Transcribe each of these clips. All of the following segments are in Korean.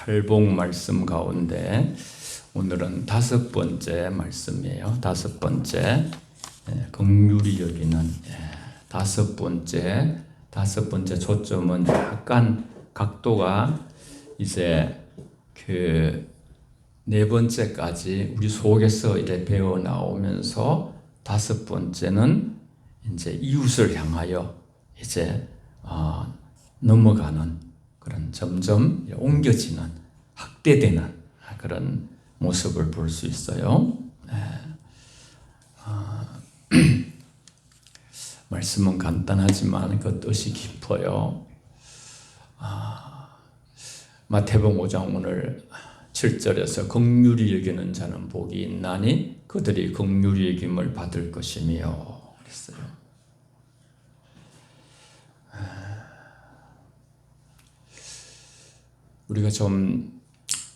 팔복 말씀 가운데 오늘은 5번째 말씀이에요. 5번째 긍휼히 여기는 다섯 번째 초점은 약간 각도가 이제 그 네 번째까지 우리 속에서 이제 배워 나오면서 5번째는 이제 이웃을 향하여 이제 넘어가는 그런 점점 옮겨지는 확대되는 그런 모습을 볼 수 있어요. 말씀은 간단하지만 그 뜻이 깊어요. 마태복음 5장 오늘 7절에서 긍휼히 여기는 자는 복이 있나니 그들이 긍휼히 여김을 받을 것이며 그랬어요. 우리가 좀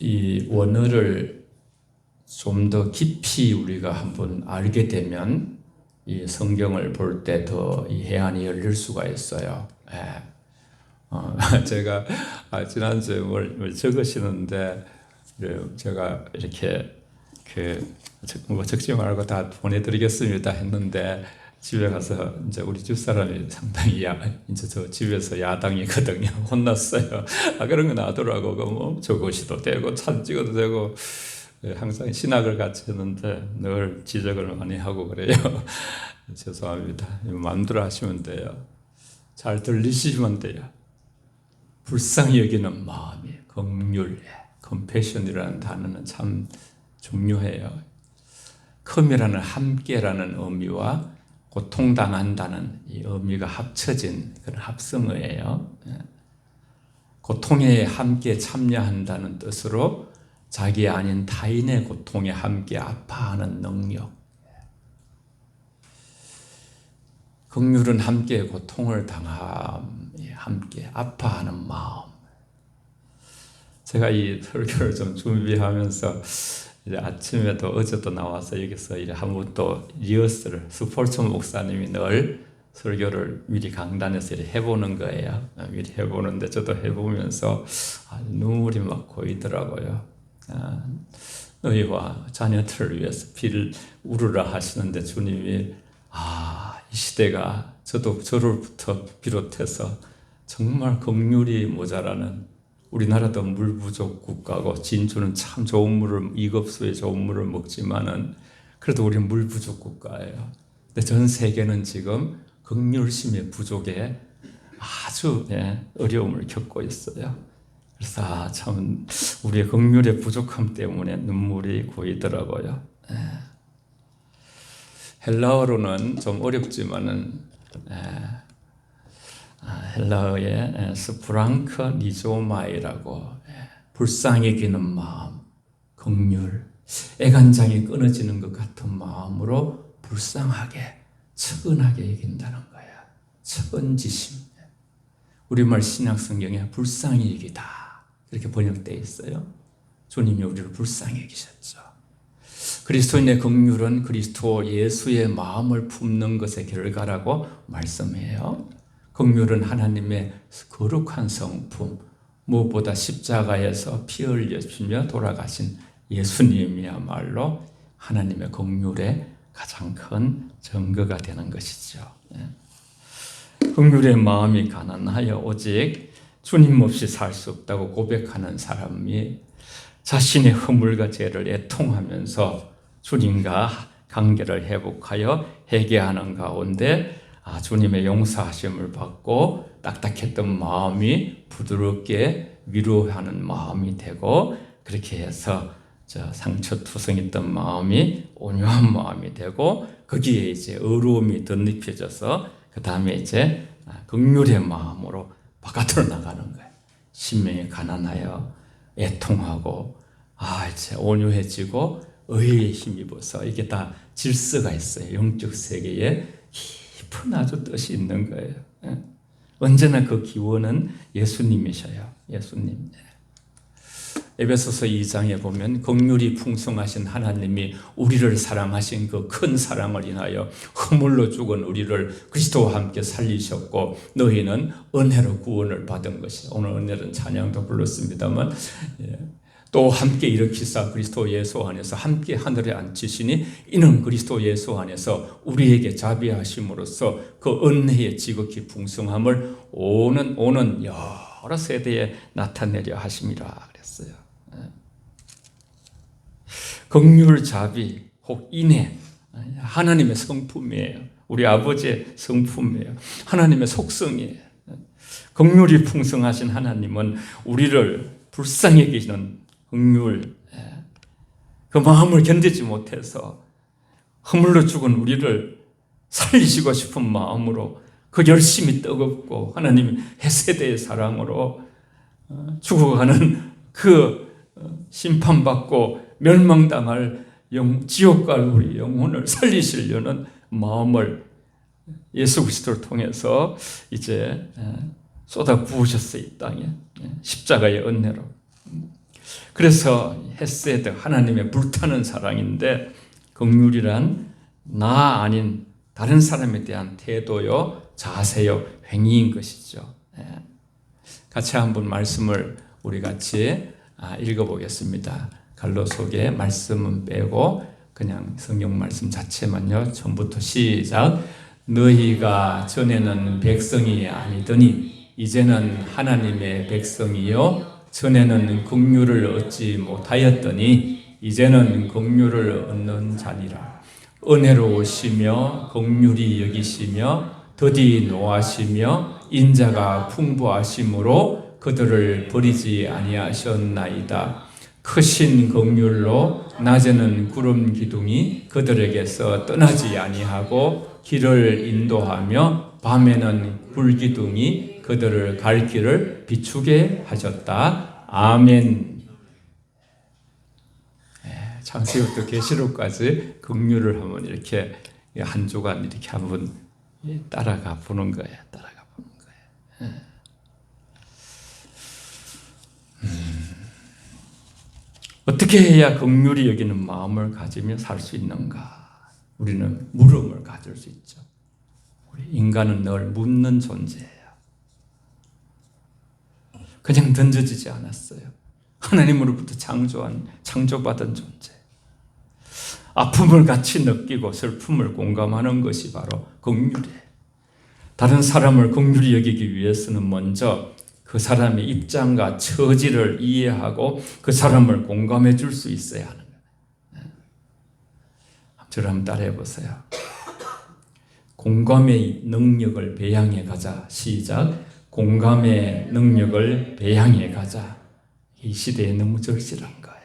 이 원어를 좀 더 깊이 우리가 한번 알게 되면 이 성경을 볼 때 더 이 해안이 열릴 수가 있어요. 제가 지난주에 뭘 적으시는데 제가 이렇게 뭐 적지 말고 다 보내드리겠습니다 했는데 집에 가서 이제 우리 집사람이 상당히 이제 저 집에서 야당이거든요. 혼났어요. 그런 거 나더라고. 뭐 적으시도 되고 사진 찍어도 되고 항상 신학을 같이 했는데 늘 지적을 많이 하고 그래요. 죄송합니다. 마음대로 하시면 돼요. 잘 들리시면 돼요. 불쌍히 여기는 마음이 긍휼, 컴패션이라는 단어는 참 중요해요. 컴이라는 함께라는 의미와 고통당한다는 이 의미가 합쳐진 그런 합성어예요. 고통에 함께 참여한다는 뜻으로 자기 아닌 타인의 고통에 함께 아파하는 능력. 긍휼은 함께 고통을 당함, 함께 아파하는 마음. 제가 이 설교를 좀 준비하면서 이제 아침에도 어제도 나와서 여기서 이제 한번 또 리허설, 스포츠 목사님이 늘 설교를 미리 강단에서 이렇게 해보는 거예요. 미리 해보는데 저도 해보면서 눈물이 막 고이더라고요. 너희와 자녀들을 위해서 비를 우르라 하시는데 주님이 이 시대가 저로부터 비롯해서 정말 긍휼이 모자라는 우리나라도 물 부족 국가고 진주는 참 좋은 물을 이급수의 좋은 물을 먹지만은 그래도 우리는 물 부족 국가예요. 근데 전 세계는 지금 긍휼심의 부족에 아주 어려움을 겪고 있어요. 그래서 참 우리의 긍휼의 부족함 때문에 눈물이 고이더라고요. 헬라어로는 좀 어렵지만은 헬라어의 스프랑크 니조마이라고 불쌍히 여기는 마음, 긍휼, 애간장이 끊어지는 것 같은 마음으로 불쌍하게, 측은하게 여긴다는 거야. 측은지심. 우리말 신약성경에 불쌍히 여기다 이렇게 번역되어 있어요. 주님이 우리를 불쌍히 여기셨죠. 그리스도인의 긍휼은 그리스도 예수의 마음을 품는 것의 결과라고 말씀해요. 긍휼은 하나님의 거룩한 성품, 무엇보다 십자가에서 피 흘려주며 돌아가신 예수님이야말로 하나님의 긍휼의 가장 큰 증거가 되는 것이죠. 긍휼의 마음이 가난하여 오직 주님 없이 살 수 없다고 고백하는 사람이 자신의 허물과 죄를 애통하면서 주님과 관계를 회복하여 회개하는 가운데 주님의 용서하심을 받고 딱딱했던 마음이 부드럽게 위로하는 마음이 되고 그렇게 해서 상처투성했던 마음이 온유한 마음이 되고 거기에 이제 의로움이 덧입혀져서 그 다음에 이제 긍휼의 마음으로 바깥으로 나가는 거예요. 심령이 가난하여 애통하고 이제 온유해지고 의에 힘입어서 이게 다 질서가 있어요. 영적 세계에 깊은 아주 뜻이 있는 거예요. 언제나 그 기원은 예수님이셔요. 예수님. 에베소서 2장에 보면 긍휼이 풍성하신 하나님이 우리를 사랑하신 그 큰 사랑을 인하여 허물로 죽은 우리를 그리스도와 함께 살리셨고 너희는 은혜로 구원을 받은 것이, 오늘 은혜는 찬양도 불렀습니다만 또 함께 일으키사 그리스도 예수 안에서 함께 하늘에 앉히시니 이는 그리스도 예수 안에서 우리에게 자비하심으로써 그 은혜의 지극히 풍성함을 오는 여러 세대에 나타내려 하심이라 그랬어요. 긍휼, 자비, 혹 인애, 하나님의 성품이에요. 우리 아버지의 성품이에요. 하나님의 속성이에요. 긍휼이 풍성하신 하나님은 우리를 불쌍히 여기시는 긍휼, 그 마음을 견디지 못해서 허물로 죽은 우리를 살리시고 싶은 마음으로 그 열심히 뜨겁고 하나님 헤세드의 사랑으로 죽어가는 그 심판받고 멸망당할 지옥 갈 우리 영혼을 살리시려는 마음을 예수 그리스도를 통해서 이제 쏟아 부으셨어요. 이 땅에 십자가의 은혜로. 그래서 헤세드, 하나님의 불타는 사랑인데 긍휼이란 나 아닌 다른 사람에 대한 태도요, 자세요, 행위인 것이죠. 같이 한번 말씀을 우리 같이 읽어보겠습니다. 갈로 속에 말씀은 빼고 그냥 성경 말씀 자체만요. 처음부터 시작. 너희가 전에는 백성이 아니더니 이제는 하나님의 백성이요 전에는 긍휼을 얻지 못하였더니 이제는 긍휼을 얻는 자니라. 은혜로우시며 긍휼히 여기시며 더디 노하시며 인자가 풍부하심으로 그들을 버리지 아니하셨나이다. 크신 긍휼로 낮에는 구름 기둥이 그들에게서 떠나지 아니하고 길을 인도하며 밤에는 불 기둥이 그들을 갈 길을 비추게 하셨다. 아멘. 창세기부터 계시록까지 긍휼을 한번 이렇게 한 주간 이렇게 한번 따라가 보는 거예요. 따라가 보는 거예요. 어떻게 해야 긍휼히 여기는 마음을 가지며 살 수 있는가? 우리는 물음을 가질 수 있죠. 우리 인간은 늘 묻는 존재예요. 그냥 던져지지 않았어요. 하나님으로부터 창조받은 존재. 아픔을 같이 느끼고 슬픔을 공감하는 것이 바로 긍휼이에요. 다른 사람을 긍휼히 여기기 위해서는 먼저 그 사람의 입장과 처지를 이해하고 그 사람을 공감해 줄 수 있어야 하는 거예요. 저를 한번 따라해 보세요. 공감의 능력을 배양해 가자. 시작. 공감의 능력을 배양해 가자. 이 시대에 너무 절실한 거예요.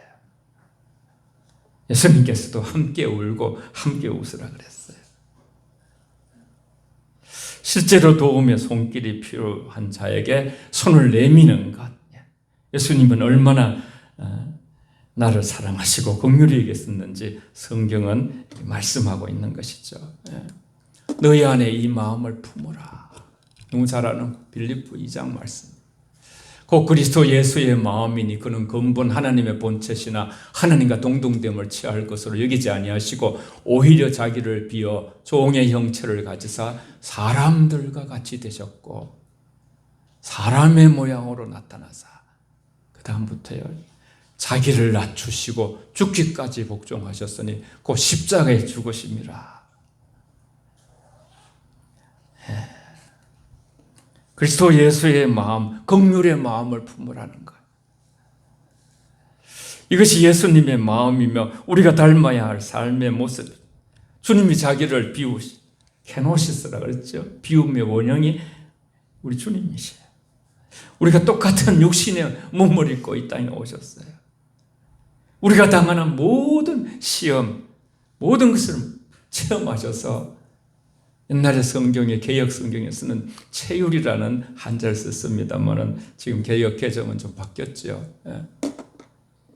예수님께서도 함께 울고 함께 웃으라 그랬어요. 실제로 도움의 손길이 필요한 자에게 손을 내미는 것. 예수님은 얼마나 나를 사랑하시고 긍휼히 여겼었는지 성경은 말씀하고 있는 것이죠. 너희 안에 이 마음을 품어라. 너무 잘 아는 빌립보 2장 말씀. 곧 그리스도 예수의 마음이니 그는 근본 하나님의 본체시나 하나님과 동등됨을 취할 것으로 여기지 아니하시고 오히려 자기를 비어 종의 형체를 가지사 사람들과 같이 되셨고 사람의 모양으로 나타나사 그 다음부터요 자기를 낮추시고 죽기까지 복종하셨으니 곧 십자가에 죽으심이라. 그리스도 예수의 마음, 긍휼의 마음을 품으라는 것. 이것이 예수님의 마음이며 우리가 닮아야 할 삶의 모습. 주님이 자기를 케노시스라 그랬죠. 비움의 원형이 우리 주님이시에요. 우리가 똑같은 육신의 몸을 입고 이 땅에 오셨어요. 우리가 당하는 모든 시험, 모든 것을 체험하셔서 옛날에 성경에 개역 성경에서는 체율이라는 한자를 썼습니다만은 지금 개역 개정은 좀 바뀌었죠.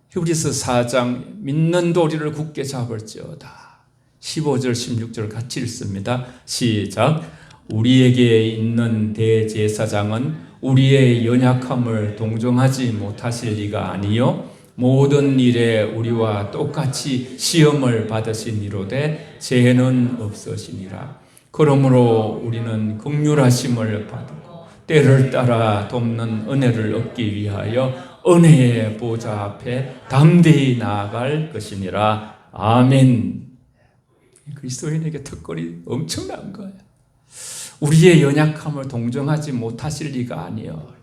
히브리서 4장 믿는 도리를 굳게 잡을지어다. 15절 16절 같이 읽습니다. 시작. 우리에게 있는 대제사장은 우리의 연약함을 동정하지 못하실 리가 아니요 모든 일에 우리와 똑같이 시험을 받으시니로되 죄는 없으시니라. 그러므로 우리는 긍휼하심을 받고 때를 따라 돕는 은혜를 얻기 위하여 은혜의 보좌 앞에 담대히 나아갈 것이니라. 아멘. 그리스도인에게 특권이 엄청난 거예요. 우리의 연약함을 동정하지 못하실 리가 아니요.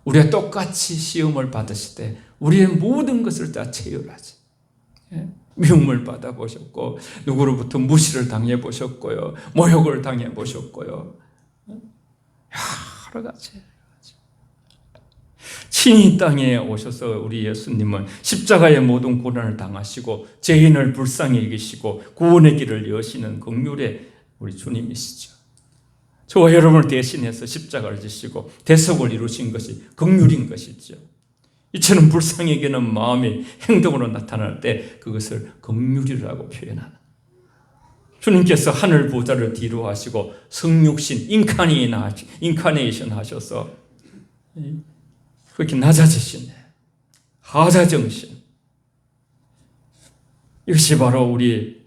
우리가 똑같이 시험을 받으시되 우리의 모든 것을 다 체휼하지. 미움을 받아보셨고 누구로부터 무시를 당해보셨고요. 모욕을 당해보셨고요. 여러 가지. 친히 이 땅에 오셔서 우리 예수님은 십자가의 모든 고난을 당하시고 죄인을 불쌍히 여기시고 구원의 길을 여시는 긍휼의 우리 주님이시죠. 저와 여러분을 대신해서 십자가를 지시고 대속을 이루신 것이 긍휼인 것이죠. 이처럼 불쌍히 여기는 마음이 행동으로 나타날 때 그것을 긍휼이라고 표현하는, 주님께서 하늘 보좌를 뒤로 하시고 성육신 인카네이션 하셔서 그렇게 낮아지시네. 하자정신. 이것이 바로 우리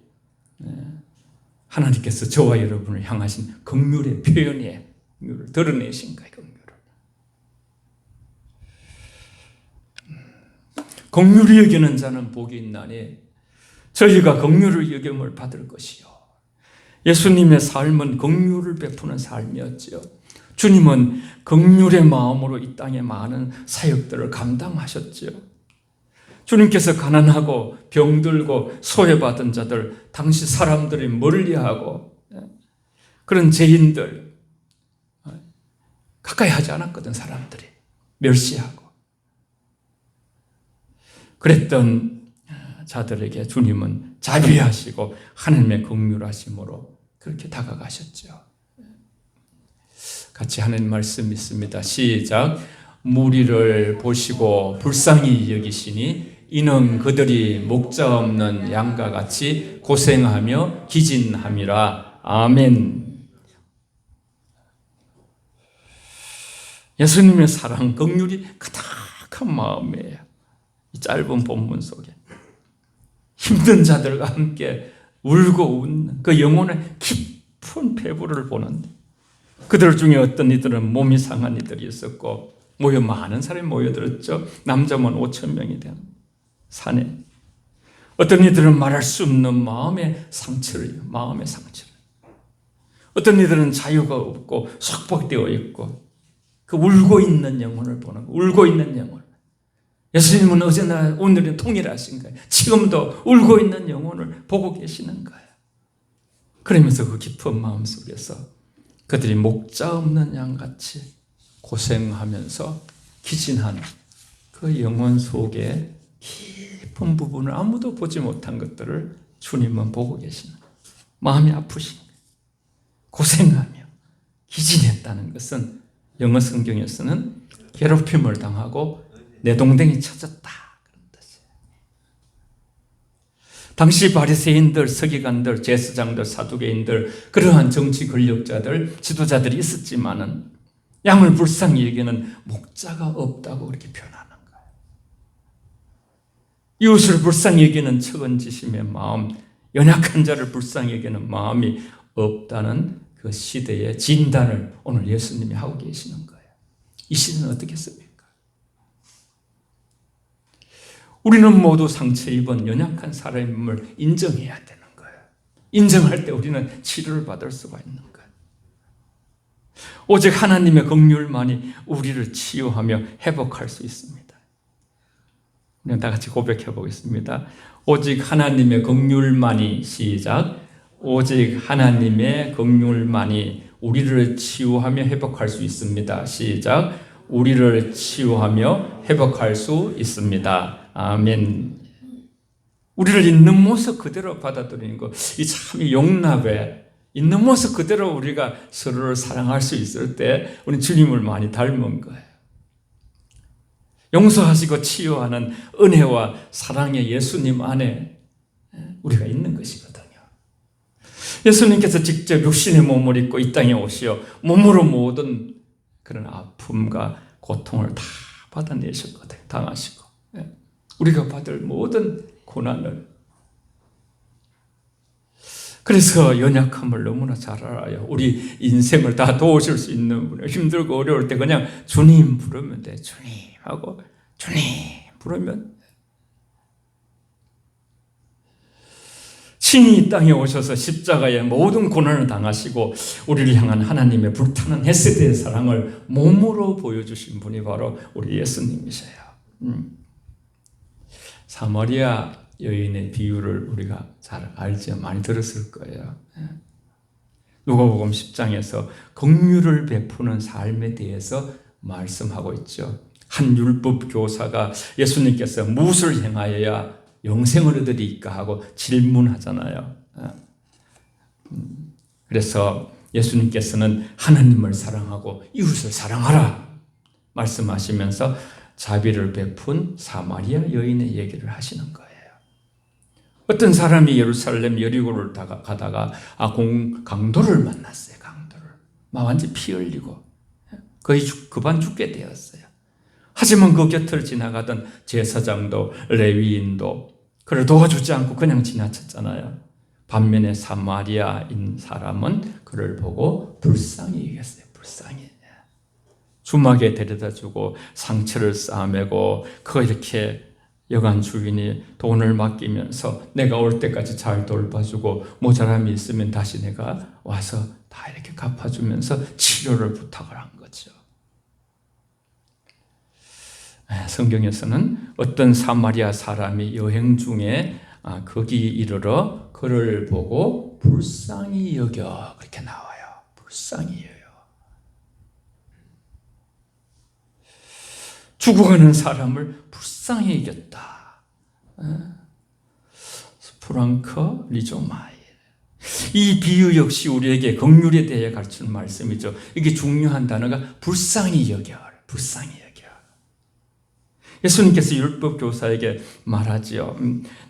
하나님께서 저와 여러분을 향하신 긍휼의 표현이에요. 긍휼을 드러내신 거예요. 긍휼히 여기는 자는 복이 있나니 저희가 긍휼을 여김을 받을 것이요. 예수님의 삶은 긍휼을 베푸는 삶이었지요. 주님은 긍휼의 마음으로 이 땅에 많은 사역들을 감당하셨지요. 주님께서 가난하고 병들고 소외받은 자들, 당시 사람들이 멀리하고 그런 죄인들 가까이 하지 않았거든. 사람들이 멸시하고 그랬던 자들에게 주님은 자비하시고 하나님의 긍휼하심으로 그렇게 다가가셨죠. 같이 하는 말씀 있습니다. 시작. 무리를 보시고 불쌍히 여기시니 이는 그들이 목자 없는 양과 같이 고생하며 기진함이라. 아멘. 예수님의 사랑, 긍휼이 가득한 마음이에요. 이 짧은 본문 속에 힘든 자들과 함께 울고 웃는 그 영혼의 깊은 배부를 보는데, 그들 중에 어떤 이들은 몸이 상한 이들이 있었고 많은 사람이 모여들었죠. 남자만 5,000명이 되는 산에. 어떤 이들은 말할 수 없는 마음의 상처를. 어떤 이들은 자유가 없고 속박되어 있고 그 울고 있는 영혼을 보는 거예요. 울고 있는 영혼. 예수님은 어제나 오늘은 통일하신 거예요. 지금도 울고 있는 영혼을 보고 계시는 거예요. 그러면서 그 깊은 마음 속에서 그들이 목자 없는 양같이 고생하면서 기진하는 그 영혼 속에 깊은 부분을 아무도 보지 못한 것들을 주님은 보고 계시는 거예요. 마음이 아프신 거예요. 고생하며 기진했다는 것은 영어 성경에서는 괴롭힘을 당하고 내동댕이 쳐졌다 그런 뜻이에요. 당시 바리새인들, 서기관들, 제사장들, 사두개인들, 그러한 정치 권력자들, 지도자들이 있었지만은 양을 불쌍히 여기는 목자가 없다고 그렇게 표현하는 거예요. 이웃을 불쌍히 여기는 측은지심의 마음, 연약한 자를 불쌍히 여기는 마음이 없다는 그 시대의 진단을 오늘 예수님이 하고 계시는 거예요. 이 시대는 어떻게 씁니까? 우리는 모두 상처 입은 연약한 사람임을 인정해야 되는 거예요. 인정할 때 우리는 치료를 받을 수가 있는 거예요. 오직 하나님의 긍휼만이 우리를 치유하며 회복할 수 있습니다. 우리 다 같이 고백해 보겠습니다. 오직 하나님의 긍휼만이, 시작. 오직 하나님의 긍휼만이 우리를 치유하며 회복할 수 있습니다. 시작. 우리를 치유하며 회복할 수 있습니다. 아멘. 우리를 있는 모습 그대로 받아들이는 것, 이 참 용납에 있는 모습 그대로 우리가 서로를 사랑할 수 있을 때 우리 주님을 많이 닮은 거예요. 용서하시고 치유하는 은혜와 사랑의 예수님 안에 우리가 있는 것이거든요. 예수님께서 직접 육신의 몸을 입고 이 땅에 오시어 몸으로 모든 그런 아픔과 고통을 다 받아내셨거든요. 당하시고. 우리가 받을 모든 고난을. 그래서 연약함을 너무나 잘 알아요. 우리 인생을 다 도우실 수 있는 분이 힘들고 어려울 때 그냥 주님 부르면 돼. 주님 하고 주님 부르면 친히 이 땅에 오셔서 십자가에 모든 고난을 당하시고 우리를 향한 하나님의 불타는 헤세드의 사랑을 몸으로 보여주신 분이 바로 우리 예수님이세요. 사마리아 여인의 비유를 우리가 잘 알죠. 많이 들었을 거예요. 누가복음 10장에서 긍휼을 베푸는 삶에 대해서 말씀하고 있죠. 한 율법 교사가 예수님께서 무엇을 행하여야 영생을 얻으리까 하고 질문하잖아요. 그래서 예수님께서는 하나님을 사랑하고 이웃을 사랑하라 말씀하시면서 자비를 베푼 사마리아 여인의 얘기를 하시는 거예요. 어떤 사람이 예루살렘 여리고를 가다가 강도를 만났어요. 강도를. 막 완전히 피 흘리고 거의 급한 죽게 되었어요. 하지만 그 곁을 지나가던 제사장도 레위인도 그를 도와주지 않고 그냥 지나쳤잖아요. 반면에 사마리아인 사람은 그를 보고 불쌍히 여겼어요. 불쌍히. 주막에 데려다주고 상처를 싸매고 그거 이렇게 여관 주인이 돈을 맡기면서 내가 올 때까지 잘 돌봐주고 모자람이 있으면 다시 내가 와서 다 이렇게 갚아주면서 치료를 부탁을 한 거죠. 성경에서는 어떤 사마리아 사람이 여행 중에 거기 이르러 그를 보고 불쌍히 여겨 그렇게 나와요. 불쌍히 여겨. 죽어가는 사람을 불쌍히 여겼다. 프랑크 리조마일. 이 비유 역시 우리에게 긍휼에 대해 가르치는 말씀이죠. 이게 중요한 단어가 불쌍히 여겨. 불쌍히 여겨. 예수님께서 율법 교사에게 말하지요.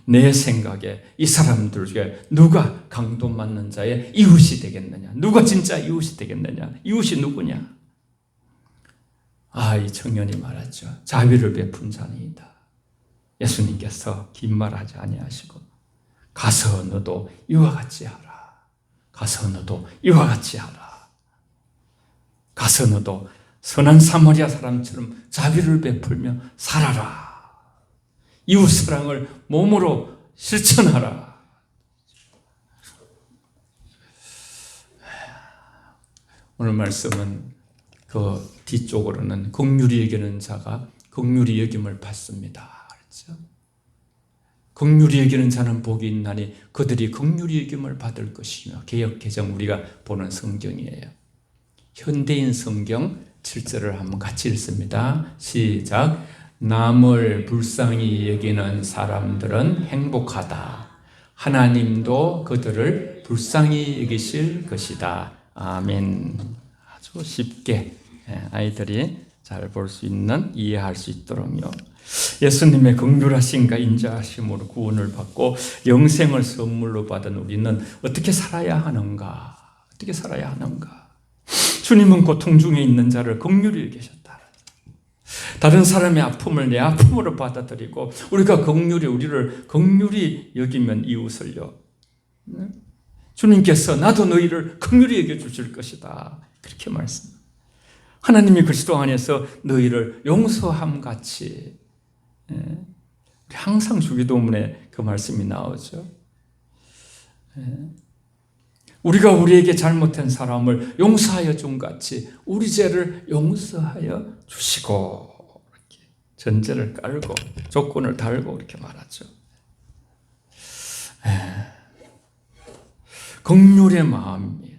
내 생각에 이 사람들 중에 누가 강도 맞는 자의 이웃이 되겠느냐? 누가 진짜 이웃이 되겠느냐? 이웃이 누구냐? 이 청년이 말하죠. 자비를 베푼 자니이다. 예수님께서 긴 말하지 아니하시고 가서 너도 이와 같이 하라. 가서 너도 이와 같이 하라. 가서 너도 선한 사마리아 사람처럼 자비를 베풀며 살아라. 이웃 사랑을 몸으로 실천하라. 오늘 말씀은 그 뒤쪽으로는 긍휼히 여기는 자가 긍휼히 여김을 받습니다. 그렇죠? 긍휼히 여기는 자는 복이 있나니 그들이 긍휼히 여김을 받을 것이며 개역 개정 우리가 보는 성경이에요. 현대인 성경 7절을 한번 같이 읽습니다. 시작. 남을 불쌍히 여기는 사람들은 행복하다. 하나님도 그들을 불쌍히 여기실 것이다. 아멘. 아주 쉽게 아이들이 잘 볼 수 있는, 이해할 수 있도록요. 예수님의 긍휼하심과 인자하심으로 구원을 받고 영생을 선물로 받은 우리는 어떻게 살아야 하는가? 어떻게 살아야 하는가? 주님은 고통 중에 있는 자를 긍휼히 여기셨다. 다른 사람의 아픔을 내 아픔으로 받아들이고 우리가 우리를 긍휼히 여기면 이웃을요. 주님께서 나도 너희를 긍휼히 여겨주실 것이다. 그렇게 말씀합니다. 하나님이 그리스도 안에서 너희를 용서함같이. 항상 주기도문에 그 말씀이 나오죠. 우리가 우리에게 잘못한 사람을 용서하여 준 같이 우리 죄를 용서하여 주시고, 이렇게 전제를 깔고 조건을 달고 이렇게 말하죠. 긍휼의 마음이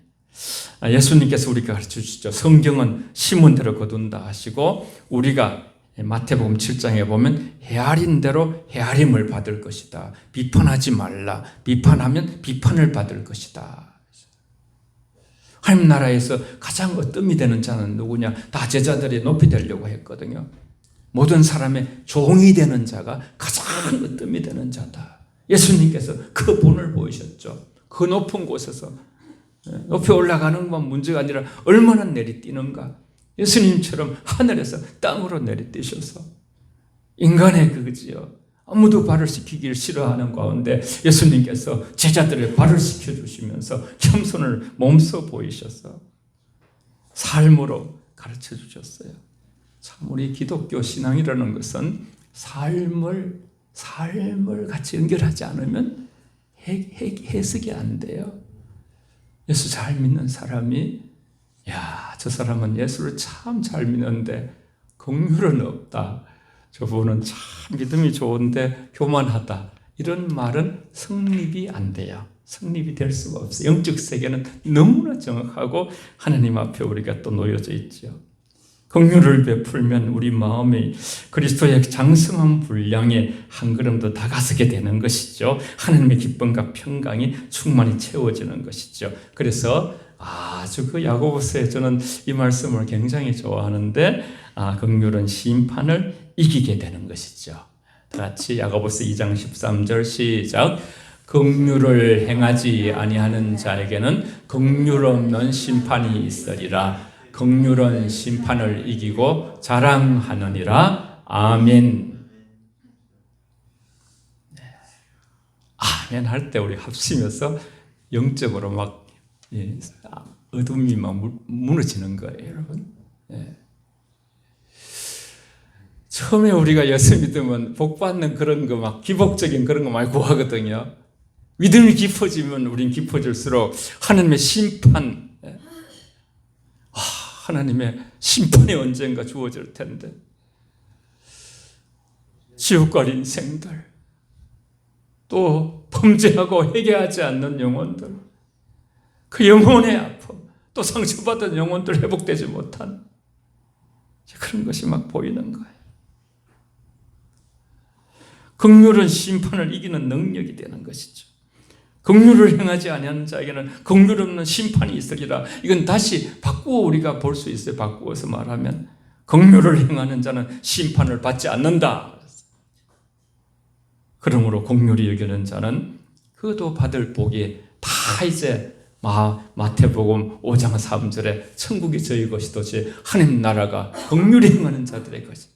예수님께서 우리에게 가르쳐 주시죠. 성경은 심은 대로 거둔다 하시고 우리가 마태복음 7장에 보면 헤아린 대로 헤아림을 받을 것이다. 비판하지 말라. 비판하면 비판을 받을 것이다. 하나님 나라에서 가장 으뜸이 되는 자는 누구냐? 다 제자들이 높이 되려고 했거든요. 모든 사람의 종이 되는 자가 가장 으뜸이 되는 자다. 예수님께서 그 본을 보이셨죠. 그 높은 곳에서 높이 올라가는 건 문제가 아니라 얼마나 내리뛰는가. 예수님처럼 하늘에서 땅으로 내리뛰셔서 인간의 그지요. 아무도 발을 씻기길 싫어하는 가운데 예수님께서 제자들의 발을 씻겨주시면서 겸손을 몸소 보이셔서 삶으로 가르쳐 주셨어요. 참 우리 기독교 신앙이라는 것은 삶을 같이 연결하지 않으면 해석이 안 돼요. 예수 잘 믿는 사람이 저 사람은 예수를 참 잘 믿는데 긍휼은 없다. 저분은 참 믿음이 좋은데 교만하다. 이런 말은 성립이 안 돼요. 성립이 될 수가 없어요. 영적 세계는 너무나 정확하고 하나님 앞에 우리가 또 놓여져 있죠. 긍휼을 베풀면 우리 마음이 그리스도의 장성한 분량에 한 걸음 더 다가서게 되는 것이죠. 하나님의 기쁨과 평강이 충만히 채워지는 것이죠. 그래서 아주 그 야고보서에 저는 이 말씀을 굉장히 좋아하는데 긍휼은 심판을 이기게 되는 것이죠. 다 같이 야고보서 2장 13절 시작. 긍휼을 행하지 아니하는 자에게는 긍휼 없는 심판이 있으리라. 긍휼은 심판을 이기고 자랑하느니라. 아멘. 아멘 할 때 우리 합심해서 영적으로 막 어둠이 막 무너지는 거예요, 여러분. 처음에 우리가 예수 믿으면 복 받는 그런 거 막 기복적인 그런 거 많이 구하거든요. 믿음이 깊어지면 우린 깊어질수록 하나님의 심판, 하나님의 심판이 언젠가 주어질 텐데 지옥 갈 인생들, 또 범죄하고 회개하지 않는 영혼들, 그 영혼의 아픔, 또 상처받은 영혼들 회복되지 못한 그런 것이 막 보이는 거예요. 긍휼은 심판을 이기는 능력이 되는 것이죠. 긍휼을 행하지 아니하는 자에게는 긍휼 없는 심판이 있으리라. 이건 다시 바꾸어 우리가 볼 수 있어요. 바꾸어서 말하면 긍휼을 행하는 자는 심판을 받지 않는다. 그러므로 긍휼히 여기는 자는 그도 받을 복이 다 이제 마태복음 5장 3절에 천국이 저희 것이듯이 하나님 나라가 긍휼히 행하는 자들의 것이.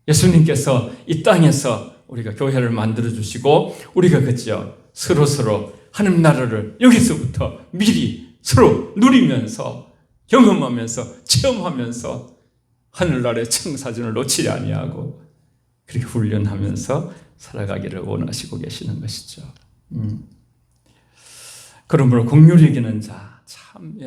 예수님께서 이 땅에서 우리가 교회를 만들어 주시고 우리가 그죠 서로 하나님 나라를 여기서부터 미리 서로 누리면서 경험하면서 체험하면서 하늘나라의 청사진을 놓치지 아니하고 그렇게 훈련하면서 살아가기를 원하시고 계시는 것이죠. 그러므로 긍휼히 여기는 자, 참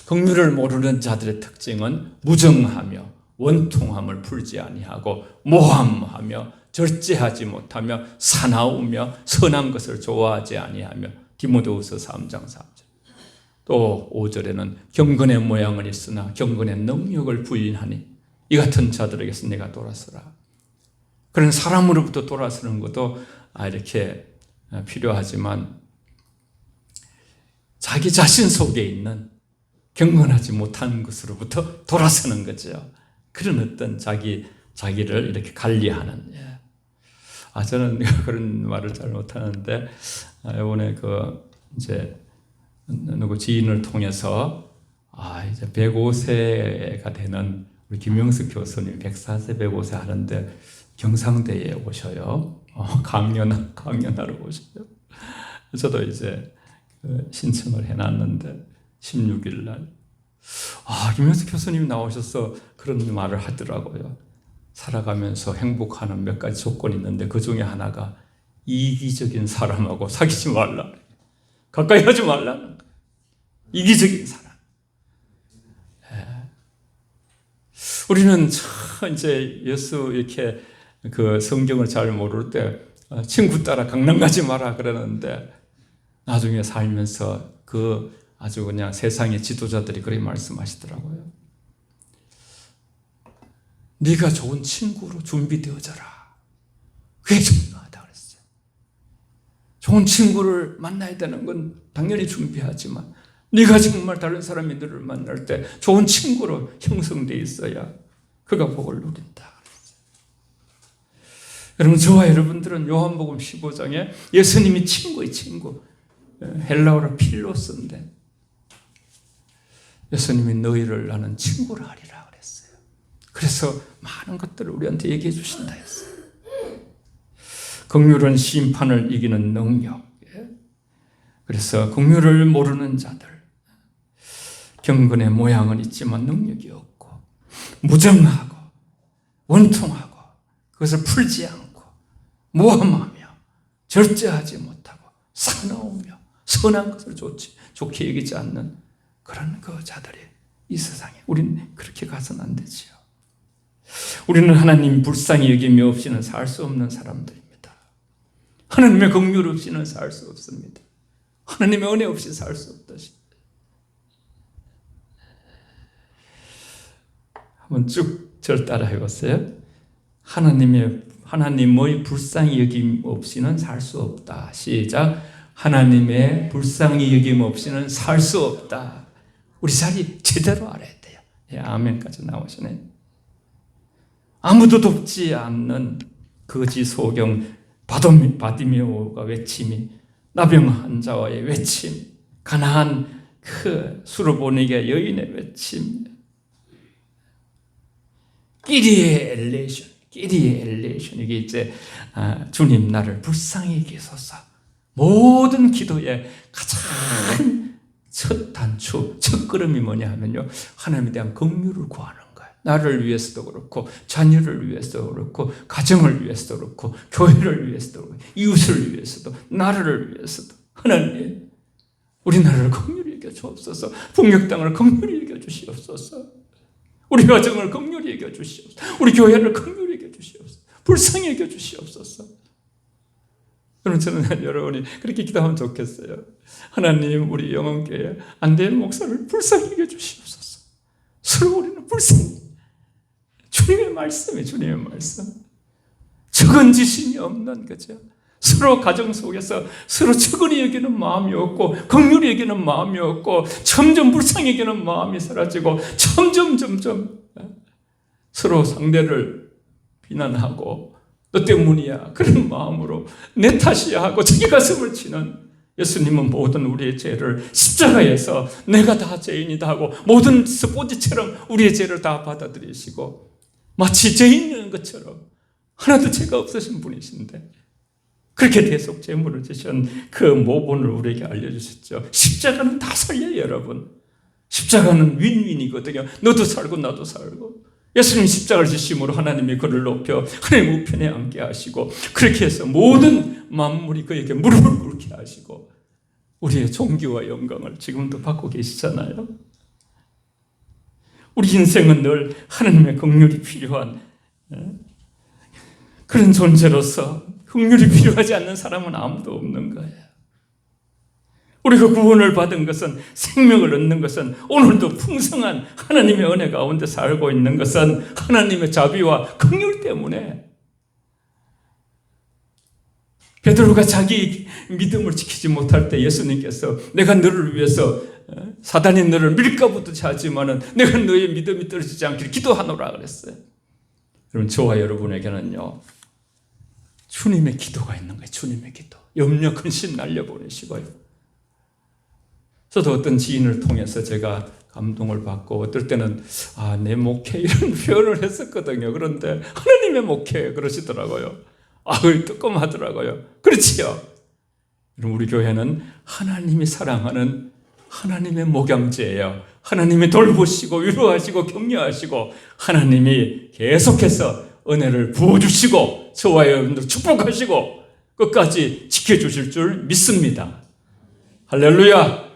긍휼을 모르는 자들의 특징은 무정하며 원통함을 풀지 아니하고 모함하며 절제하지 못하며 사나우며 선한 것을 좋아하지 아니하며 디모데후서 3장 3절. 또 5절에는 경건의 모양은 있으나 경건의 능력을 부인하니 이 같은 자들에게서 내가 돌아서라. 그런 사람으로부터 돌아서는 것도 이렇게 필요하지만 자기 자신 속에 있는 경건하지 못한 것으로부터 돌아서는 거죠. 그런 어떤 자기를 이렇게 관리하는. 저는 그런 말을 잘 못하는데 이번에 이제 누구 지인을 통해서 이제 105세가 되는 우리 김영숙 교수님 104세 105세 하는데 경상대에 오셔요. 강연하러 오셔요. 저도 이제 신청을 해놨는데 16일 날 김영숙 교수님이 나오셔서 그런 말을 하더라고요. 살아가면서 행복하는 몇 가지 조건이 있는데 그 중에 하나가 이기적인 사람하고 사귀지 말라. 가까이 하지 말라는 거예요. 이기적인 사람. 우리는 이제 예수 이렇게 그 성경을 잘 모를 때 친구 따라 강남 가지 마라 그러는데 나중에 살면서 아주 그냥 세상의 지도자들이 그렇게 말씀하시더라고요. 네가 좋은 친구로 준비되어져라. 그게 중요하다 그랬어요. 좋은 친구를 만나야 되는 건 당연히 준비하지만 네가 정말 다른 사람이 너를 만날 때 좋은 친구로 형성되어 있어야 그가 복을 누린다 그랬어요. 여러분 저와 여러분들은 요한복음 15장에 예수님이 친구의 친구, 헬라어로 필로스인데 예수님이 너희를 나는 친구라 하리라 그랬어요. 그래서 많은 것들을 우리한테 얘기해 주신다 했어요. 긍휼은 심판을 이기는 능력. 그래서 긍휼을 모르는 자들, 경건의 모양은 있지만 능력이 없고, 무정하고 원통하고 그것을 풀지 않고 모함하며 절제하지 못하고 사나우며 선한 것을 좋게 여기지 않는 그런 그 자들이 이 세상에, 우리는 그렇게 가서는 안 되지요. 우리는 하나님 불쌍히 여김이 없이는 살 수 없는 사람들입니다. 하나님의 긍휼 없이는 살 수 없습니다. 하나님의 은혜 없이 살 수 없다시. 한번 쭉 절 따라 해보세요. 하나님의 불쌍히 여김 없이는 살 수 없다. 시작. 하나님의 불쌍히 여김 없이는 살 수 없다. 우리 자리 제대로 알아야 돼요. 예, 아멘까지 나오시네. 아무도 돕지 않는 거지 소경 바디메오가 외침이, 나병 환자와의 외침, 가난한 그 수르보니게 여인의 외침, 끼리의 엘레이션, 이게 이제 주님 나를 불쌍히 여기소서. 모든 기도의 가장 첫 단추, 첫 걸음이 뭐냐 하면요, 하나님에 대한 긍휼을 구하는 거예요. 나를 위해서도 그렇고, 자녀를 위해서도 그렇고, 가정을 위해서도 그렇고, 교회를 위해서도 그렇고, 이웃을 위해서도, 나라를 위해서도. 하나님, 우리나라를 긍휼히 여겨 주옵소서. 북녘 땅을 긍휼히 여겨 주시옵소서. 우리 가정을 긍휼히 여겨 주시옵소서. 우리 교회를 긍휼히 여겨 주시옵소서. 불쌍히 여겨 주시옵소서. 그럼 저는 여러분이 그렇게 기도하면 좋겠어요. 하나님, 우리 영혼교회 안대현 목사를 불쌍히 여겨 주시옵소서. 서로 우리는 불쌍히, 주님의 말씀이에요. 주님의 말씀. 적은지심이 없는 거죠. 서로 가정 속에서 서로 측은히 여기는 마음이 없고, 긍휼히 여기는 마음이 없고, 점점 불쌍히 여기는 마음이 사라지고, 점점 서로 상대를 비난하고, 너 때문이야, 그런 마음으로 내 탓이야 하고 자기 가슴을 치는, 예수님은 모든 우리의 죄를 십자가에서 내가 다 죄인이다 하고 모든 스포츠처럼 우리의 죄를 다 받아들이시고, 마치 죄인인 것처럼 하나도 죄가 없으신 분이신데, 그렇게 대속 제물을 주신 그 모본을 우리에게 알려주셨죠. 십자가는 다 살려요, 여러분. 십자가는 윈윈이거든요. 너도 살고 나도 살고. 예수님 십자가를 지심으로 하나님이 그를 높여 하나님 우편에 앉게 하시고, 그렇게 해서 모든 만물이 그에게 무릎을 꿇게 하시고, 우리의 존귀와 영광을 지금도 받고 계시잖아요. 우리 인생은 늘 하나님의 긍휼이 필요한 그런 존재로서, 긍휼이 필요하지 않는 사람은 아무도 없는 거예요. 우리가 구원을 받은 것은, 생명을 얻는 것은, 오늘도 풍성한 하나님의 은혜 가운데 살고 있는 것은 하나님의 자비와 긍휼 때문에. 베드로가 자기 믿음을 지키지 못할 때 예수님께서 내가 너를 위해서 사단이 너를 밀가부도 하지만은 내가 너의 믿음이 떨어지지 않기를 기도하노라 그랬어요. 그럼 저와 여러분에게는요, 주님의 기도가 있는 거예요. 주님의 기도. 염려 근심 날려보내시고요. 저도 어떤 지인을 통해서 제가 감동을 받고, 어떨 때는 내 목회 이런 표현을 했었거든요. 그런데 하나님의 목회 그러시더라고요. 뜨끔하더라고요. 그렇지요. 우리 교회는 하나님이 사랑하는 하나님의 목양제예요. 하나님이 돌보시고 위로하시고 격려하시고, 하나님이 계속해서 은혜를 부어주시고 저와 여러분들 축복하시고 끝까지 지켜주실 줄 믿습니다. 할렐루야.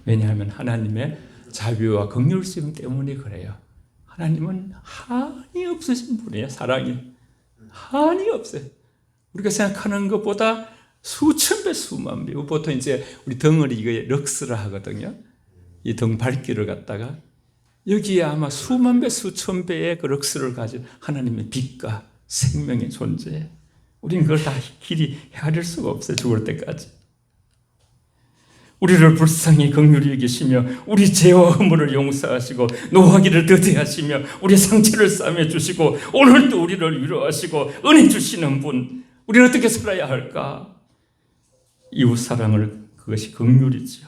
왜냐하면 하나님의 자비와 긍휼심 때문에 그래요. 하나님은 한이 없으신 분이에요. 사랑이 한이 없어요. 우리가 생각하는 것보다 수천 배, 수만 배. 보통 이제 우리 덩어리 이거 럭스라 하거든요. 이 등 밝기를 갖다가 여기에 아마 수만 배, 수천 배의 그 럭스를 가진 하나님의 빛과 생명의 존재. 우리는 그걸 다 길이 헤아릴 수가 없어요. 죽을 때까지. 우리를 불쌍히 긍휼히 여기시며 우리 죄와 허물을 용서하시고 노하기를 더디하시며 우리 상처를 싸매주시고 오늘도 우리를 위로하시고 은혜 주시는 분, 우리는 어떻게 살아야 할까? 이웃 사랑을, 그것이 긍휼이지요.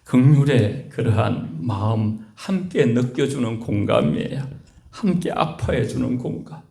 긍휼의 그러한 마음 함께 느껴주는 공감이에요. 함께 아파해주는 공감.